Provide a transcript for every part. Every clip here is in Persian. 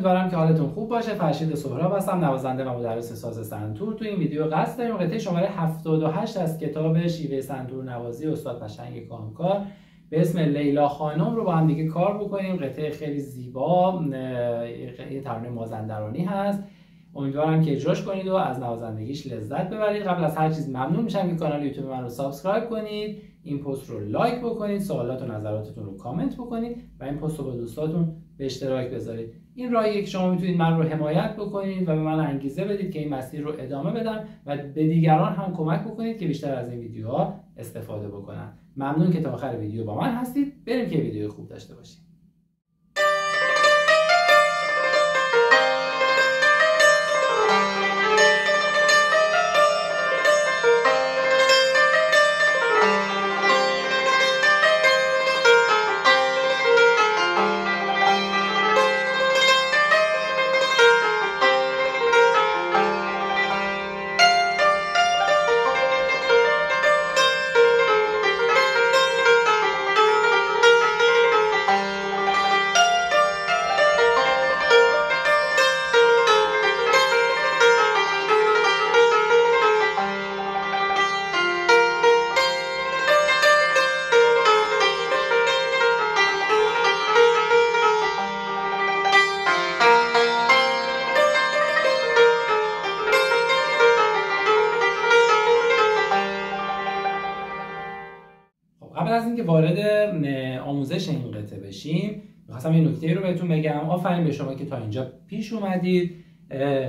امیدوارم که حالتون خوب باشه. فرشید سهراب هستم، نوازنده و مدرس ساز سنتور. تو این ویدیو قصد داریم قطعه شماره 78 از کتاب شیوه سنتور نوازی استاد قشنگ کامکار به اسم لیلا خانم رو با هم دیگه کار بکنیم. قطعه خیلی زیبا، یه ترانه مازندرانی هست. امیدوارم که اجراش کنید و از نوازندگیش لذت ببرید. قبل از هر چیز ممنون میشم که کانال یوتیوب من رو سابسکرایب کنید، این پست رو لایک بکنید، سوالات و نظراتتون رو کامنت بکنید و این پست رو با دوستاتون به اشتراک بذارید. این راهیه که شما میتونید من رو حمایت بکنید و به من انگیزه بدید که این مسیر رو ادامه بدم و به دیگران هم کمک بکنید که بیشتر از این ویدیوها استفاده بکنن. ممنون که تا آخر ویدیو با من هستید. بریم که ویدیو خوب داشته باشیم. قبل از اینکه وارد آموزش این قطعه بشیم می‌خواستم یه نکته رو بهتون بگم. آفرین به شما که تا اینجا پیش اومدید،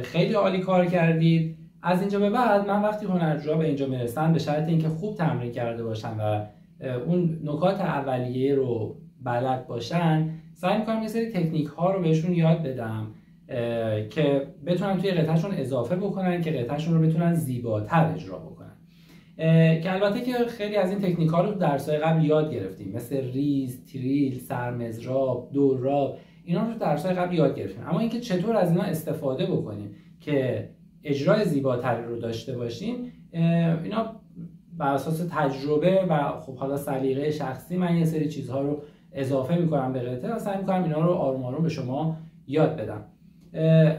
خیلی عالی کار کردید. از اینجا به بعد من وقتی هنرجوها به اینجا میرسن به شرط اینکه خوب تمرین کرده باشن و اون نکات اولیه رو بلد باشن، سعی می‌کنم یه سری تکنیک ها رو بهشون یاد بدم که بتونن توی قطعهشون اضافه بکنن که قطعهشون رو بتونن زیباتر اجرا بکنن. که البته که خیلی از این تکنیک ها رو درس‌های قبل یاد گرفتیم، مثل ریز، تریل، سرمزراب، دوراب، اینا رو درس‌های قبل یاد گرفتیم. اما اینکه چطور از اینا استفاده بکنیم که اجرای زیباتری رو داشته باشیم، اینا بر اساس تجربه و خب حالا سلیقه شخصی من یه سری چیزها رو اضافه می‌کنم به قطعه و سعی می‌کنم اینا رو آروم آروم به شما یاد بدم.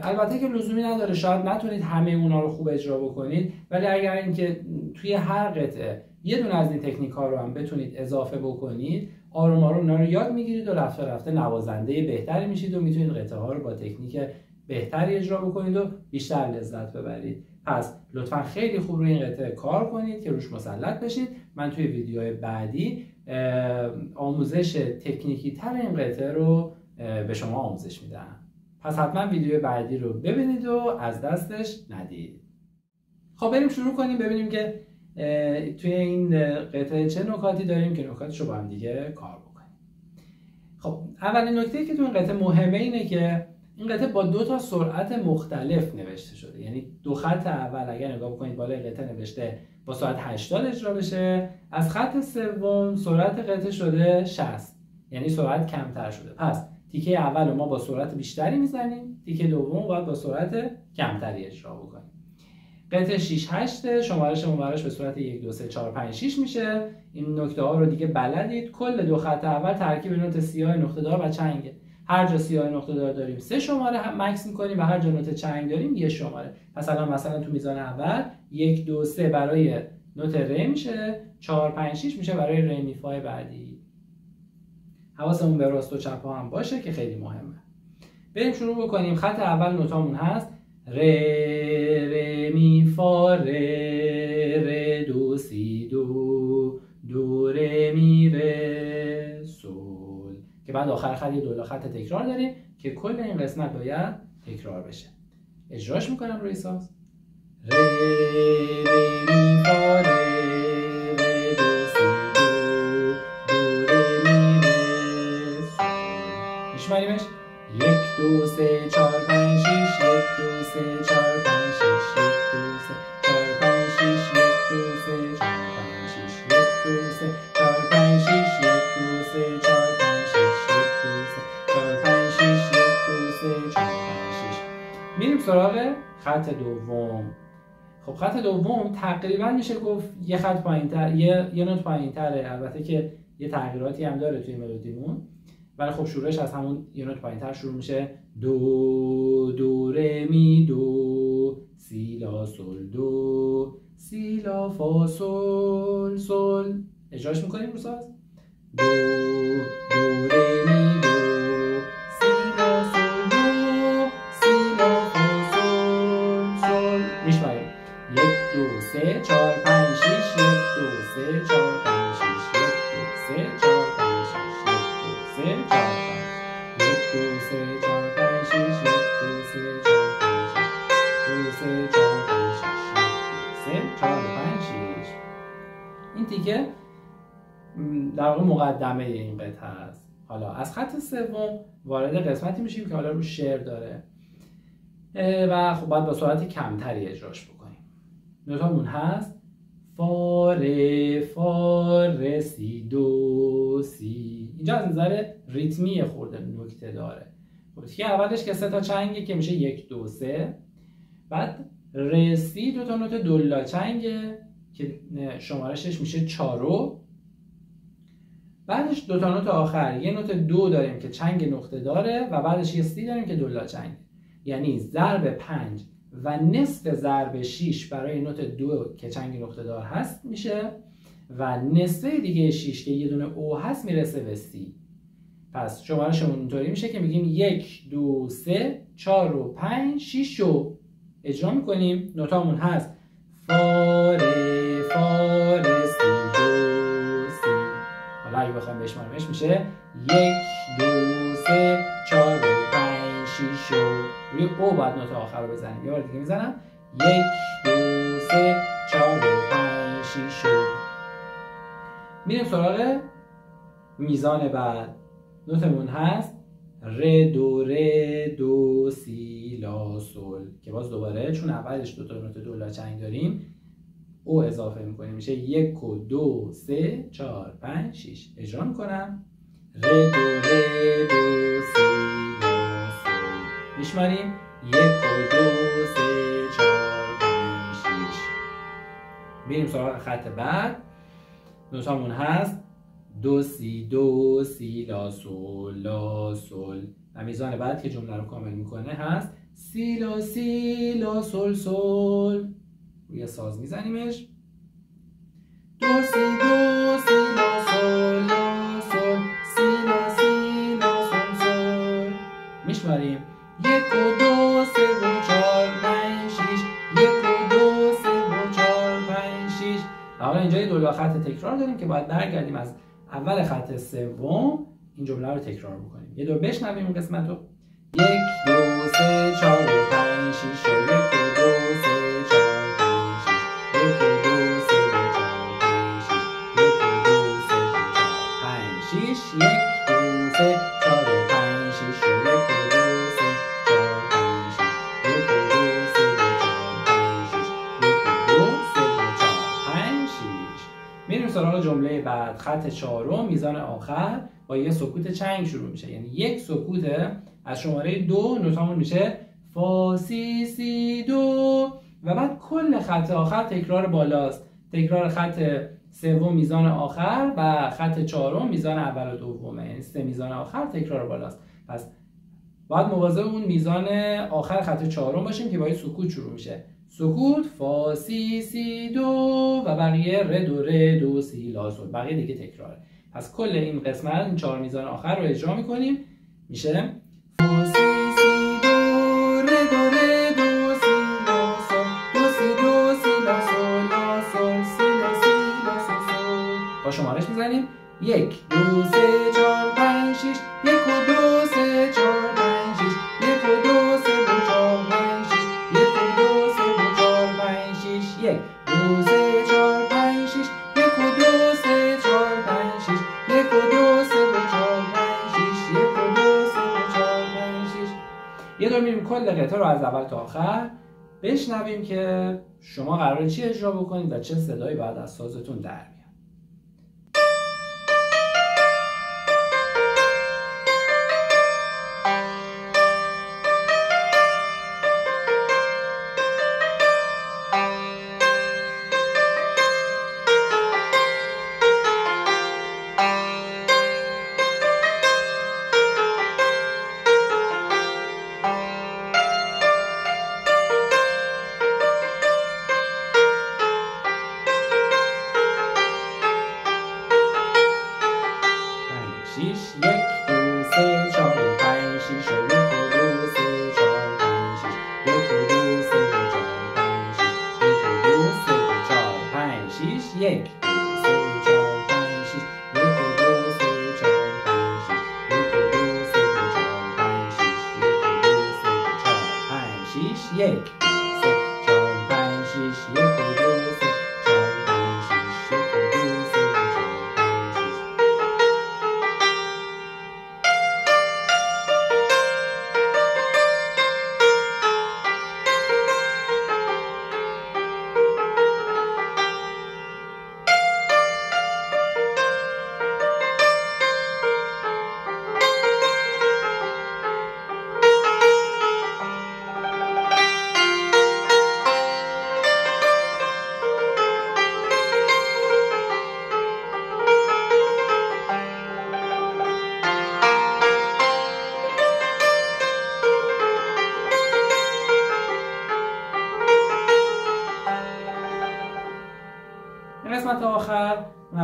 البته که لزومی نداره، شاید نتونید همه اونا رو خوب اجرا بکنید، ولی اگر اینکه توی هر قطعه یه دونه از این تکنیک ها رو هم بتونید اضافه بکنید، آروم آروم اونا رو یاد میگیرید و رفته رفته نوازنده بهتری میشید و میتونید قطعه ها رو با تکنیک بهتری اجرا بکنید و بیشتر لذت ببرید. پس لطفا خیلی خوب روی این قطعه کار کنید که روش مسلط بشید. من توی ویدیوهای بعدی آموزش تکنیکی تر این قطعه رو به شما آموزش میدم. پس حتما ویدیو بعدی رو ببینید و از دستش ندید. خب بریم شروع کنیم ببینیم که توی این قطعه چه نکاتی داریم که نکاتش رو با هم دیگه کار بکنیم. خب اولین نکته که تو این قطعه مهمه اینه که این قطعه با 2 تا سرعت مختلف نوشته شده. یعنی 2 خط اول اگر نگاه بکنید بالای قطعه نوشته با سرعت 80 اجرا بشه، از خط سوم سرعت قطعه شده 60، یعنی سرعت کمتر شده. پس تیکه اول ما با سرعت بیشتری میزنیم، تیکه دوم باید با سرعت کمتری اجرا بکنیم. قطعه 6/8 شمارش به صورت 1 2 3 4 5 6 میشه. این نکته ها رو دیگه بلدید. کل 2 خط اول ترکیب نوت سیاه نقطه دار و چنگه. هر جا سیاه نقطه دار داریم 3 شماره هم مکس می‌کنیم و هر جا نوت چنگ داریم 1 شماره. مثلا تو میزان اول 1 2 3 برای نوت ر میشه، 4 5 6 میشه برای ر می فا بعدی. حواسمون به راست و چپ ها هم باشه که خیلی مهمه. بریم شروع بکنیم. خط اول نوتامون هست ر ر می فا ر ر دو سی دو دو ر می ر سول، که بعد آخر خط یه دولا خط تکرار داریم که کل این قسمت باید تکرار بشه. اجراش میکنم روی ساز. ر ر می فا ر میشماریمش 1 2 3 4 5 6 1 2 3 4 5 6 1 2 3 4 5 6 1 2 3 4 5 6 1 2 3 4 5 6 1 2 3 4 5 6 1 2 3 4 5 6 1 2 3 4 5 6. میریم سراغ خط دوم. خب خط دوم تقریبا میشه گفت یه خط پایین‌تر، یه نوت پایین‌تره. البته که یه تغییراتی هم داره توی ملودیمون، ولی خب شروعش از همون یه نوت پایین‌تر شروع میشه دو دو ره می دو سی لا سل دو سی لا فا سل سل. اجراش میکنیم رو ساز. دو دو ره می دو سی لا سل دو سی لا فا سل سل. میشماریم. یک دو سه چهار پنج شیش. یک دو سه چهار پنج شیش. یک دو سه چهار پنج شیش. یک دو سه چهار پنج. یک دو سه چهار پنج شیش. یک دو سه چهار پنج شیش. دو سه چهار پنج شیش. یک دو سه چهار پنج شیش. این تیکه در واقع مقدمه این قطعه است. حالا از خط سوم وارد قسمتی میشیم که حالا رو شعر داره و خب باید با سرعت کمتری اجراش بکنیم. نوتامون هست فا ره فا ره سی دو سی. اینجا از نظر ریتمی خورده نکته داره. تیکه اولش که سه تا چنگه که میشه یک دو سه. بعد ره سی دو تا نوت دولا چنگه که شمارشش میشه چارو. بعدش دو تا نوت آخر یه نوت دو داریم که چنگ نقطه داره و بعدش یه سی داریم که دولا چنگ. یعنی ضرب 5 و نصف ضرب 6 برای نوت دو که چنگ نقطه دار هست میشه و نصف دیگه 6 که یه دونه او هست میرسه به سی. پس شمارشمون اینطوری میشه که میگیم 1 2 3 4 و 5 6 رو اجرا میکنیم. نوتامون هست فا ره فا ره سی دو سی. حالا اگه بخوایم بشماریمش میشه 1 2 3 4 و 5 6 و روی او باید نوت آخر رو بزنیم. یه بار دیگه میزنم 1 2 3 4 و 5 6 و میریم سراغ میزان بعد. نوتمون هست ره دو سی لا سل که باز دوباره چون اولش دو تا نوت دولا چنگ داریم او اضافه میکنیم میشه 1 و 2 3 4 5 6. اجرا میکنم ره دو سی لا سل. میشماریم 1 و 2 3 4 5 6. بریم سراغ خط بعد. نوتامون هست دو سی لا سل و میزان بعد که جمله رو کامل میکنه هست سی لا سل سل. روی ساز میزنیمش دو سی لا سل لا سل سی لا سل سل. میشماریم 1 و 2 3 و 4 5 6. 1 و 2 3 و 4 5 6. حالا اینجا یه دولا خط تکرار داریم که باید برگردیم از اول خط سوم این جمله رو تکرار بکنیم. یه دور بشنویم این قسمت رو. 1 2 3 4 و 5 6 و 1 و 2 3 4 5 6. 1 و 2 3 و 4 5 6. 1 و 2 3 و 4 5 6. 1 2 3 4 و 5 6 و 1 و 2 3 4 5 6. 1 و 2 3 و 4 5 6. 1 و 2 3 و 4 5 6. میریم سراغ جمله بعد. خط چهارم میزان آخر با یه سکوت چنگ شروع میشه. یعنی یک سکوت از شماره 2 نوتامون میشه فا سی سی دو و بعد کل خط آخر تکرار بالاست. تکرار خط سوم میزان آخر و خط چهارم میزان اول و دومه. یعنی سه میزان آخر تکرار بالاست. پس باید مواظب اون میزان آخر خط چهارم باشیم که با یه سکوت شروع میشه. سکوت فا سی سی دو و بقیه ره دو سی لا سل. بقیه دیگه تکراره. پس کل این قسمت این 4 میزان آخر رو اجرا میکنیم. میشه فا سی سی دو ره دو سی لا سل دو سی لا سل لا سل سی لا سل سل. با شمارش میزنیم 1 2 3 4 5 6. 1 و 2 3 4 5 6. 1 و 2 3 و 4 5 6. 1 و 2 3 و 4 5 6. 1 2 3 4 5 6. 1 و 2 3 4 5 6. 1 و 2 3 و 4 5 6. 1 و 2 3 و 4 5 6. یه دور میریم کل قطعه رو از اول تا آخر بشنویم که شما قراره چی اجرا بکنید و چه صدایی باید از سازتون در بیاد.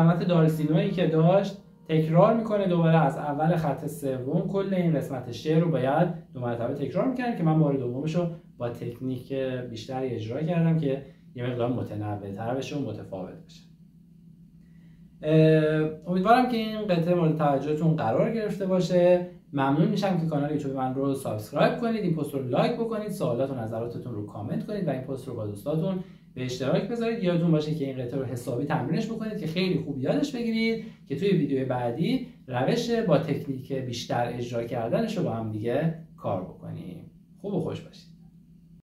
علامت دارسینویی که داشت تکرار میکنه دوباره از اول خط سوم. کل این قسمت شعر رو باید 2 مرتبه تکرار میکنن که من بار دومش رو با تکنیک بیشتری اجرا کردم که یه مقدار متنوع‌تر بشه و متفاوت بشه. امیدوارم که این قطعه مورد توجهتون قرار گرفته باشه. ممنون میشم که کانال یوتیوب من رو سابسکرایب کنید، این پست رو لایک بکنید، سوالات و نظراتتون رو کامنت کنید و این پست رو با دوستاتون به اشتراک بذارید. یادتون باشه که این قطعه رو حسابی تمرینش بکنید که خیلی خوب یادش بگیرید که توی ویدیو بعدی روش با تکنیک بیشتر اجرا کردنش رو با هم دیگه کار بکنیم. خوب و خوش باشید.